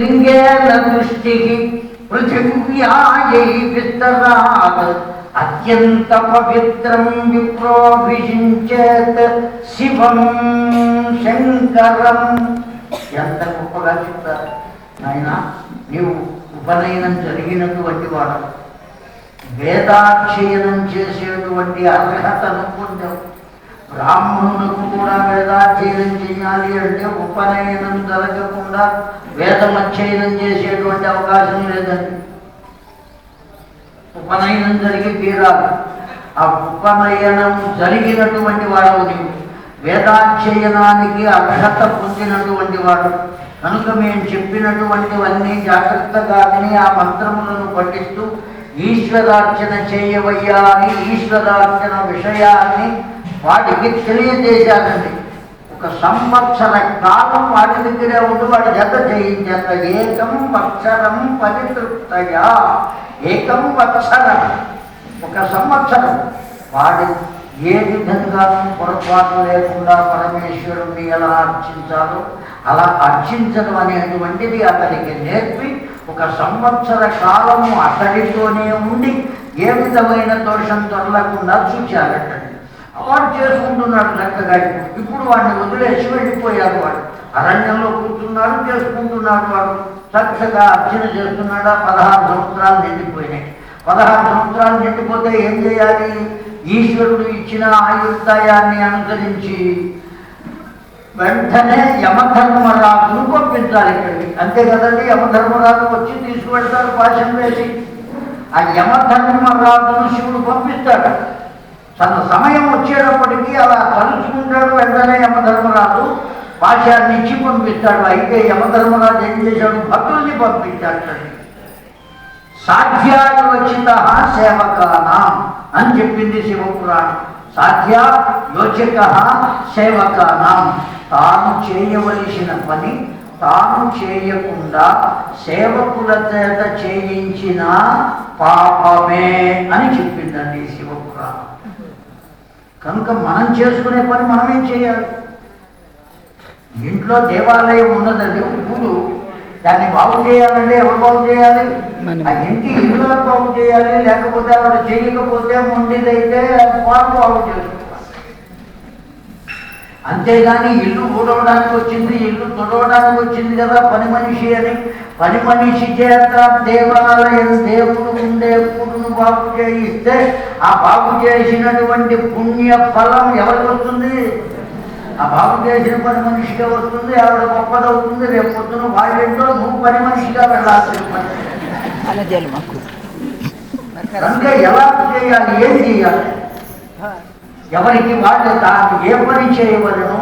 లింగేన దృష్టికి పృథివ్యాయై విస్తరాత్ అత్యంత పవిత్రం విప్రోభిషించేత్ శివం శంకరం. ఎంత గొప్పగా చెప్తారు నాయన. నీవు ఉపనయనం జరిగినటువంటి వాడు, వేదాధ్యయనం చేసేటువంటి అర్హతను పొందావు. బ్రాహ్మణులకు కూడా వేదాధ్యయనం చేయాలి అంటే ఉపనయనం జరగకుండా వేదం అధ్యయనం చేసేటువంటి అవకాశం లేదండి. ఉపనయనం జరిగి తీరాలి. ఆ ఉపనయనం జరిగినటువంటి వాడు నీవు, వేదాధ్యయనానికి అర్హత పొందినటువంటి వాడు కనుక మేము చెప్పినటువంటివన్నీ జాగ్రత్తగా విని ఆ మంత్రములను పఠిస్తూ ఈశ్వరార్చన చేయవయ్యా అని ఈశ్వరార్చన విషయాన్ని వాటికి తెలియజేశానండి. ఒక సంవత్సర కాలం వాటి దగ్గరే ఉండి వాడి జత చేయించేత ఏకం వత్సరం పరితృప్తయా. ఏకం వత్సరం, ఒక సంవత్సరం వాడి ఏ విధంగా పొరపాటు లేకుండా పరమేశ్వరుణ్ణి ఎలా అర్చించాలో అలా అర్చించడం అనేటువంటిది అతనికి నేర్పి ఒక సంవత్సర కాలము అతడితోనే ఉండి ఏ విధమైన దోషం తొలగకుండా చూచారటండి. వాడు చేసుకుంటున్నాడు చక్కగా. ఇప్పుడు వాడిని వదిలేసి వెళ్ళిపోయారు. వాడు అరణ్యంలో కూర్చున్నాడు, చేసుకుంటున్నాడు. వాడు చక్కగా అర్చన చేస్తున్నాడా. 16 సంవత్సరాలు నిండిపోయినాయి. 16 సంవత్సరాలు నిండిపోతే ఏం చేయాలి? ఈశ్వరుడు ఇచ్చిన ఆయుర్దాయాన్ని అనుసరించి వెంటనే యమధర్మరాజును పంపించాలి ఇక్కడికి. అంతే కదండి. యమధర్మరాజు వచ్చి తీసుకువెళ్తారు పాశం వేసి. ఆ యమధర్మరాజును శివుడు పంపిస్తాడు. తన సమయం వచ్చేటప్పటికీ అలా తలుచుకుంటాడు. వెంటనే యమధర్మరాజు పాశాన్ని ఇచ్చి పంపిస్తాడు. అయితే యమధర్మరాజు ఏం చేశాడు? భక్తుల్ని పంపించాడు. సాధ్యాయోచిత సేవకానాం అని చెప్పింది శివపురాణం. సాధ్య యోచక సేవకానాం, తాను చేయవలసిన పని తాను చేయకుండా సేవకుల చేత చేయించిన పాపమే అని చెప్పిందండి శివపురాణం. కనుక మనం చేసుకునే పని మనమేం చేయాలి? ఇంట్లో దేవాలయం ఉన్నదండి, ఊరు. దాన్ని బాగు చేయాలంటే ఎవరు బాగు చేయాలి? ఆ ఇంటి ఇల్లు బాగు చేయాలి. లేకపోతే ఆవిడ చేయకపోతే మొండిదైతే వాడు బాగు చేసుకోవాలి. అంతేగాని ఇల్లు ఊడవడానికి వచ్చింది, ఇల్లు తుడవడానికి వచ్చింది కదా పని మనిషి అని పని మనిషి చేత దేవాలయం దేవుడు ఉండే పూడును బాగు చేయిస్తే ఆ బాగు చేసినటువంటి పుణ్య ఫలం ఎవరికి వస్తుంది? ఆ బాగు చేసిన పని మనిషిగా వస్తుంది. ఆవిడ గొప్పదవుతుంది. రేపు పొద్దున వాళ్ళేంటో నువ్వు పని మనిషిగా వెళ్ళాల్సిన పని. కనుక ఎలా చేయాలి, ఏం చేయాలి, ఎవరికి వాళ్ళు తాను ఏ పని చేయవలనో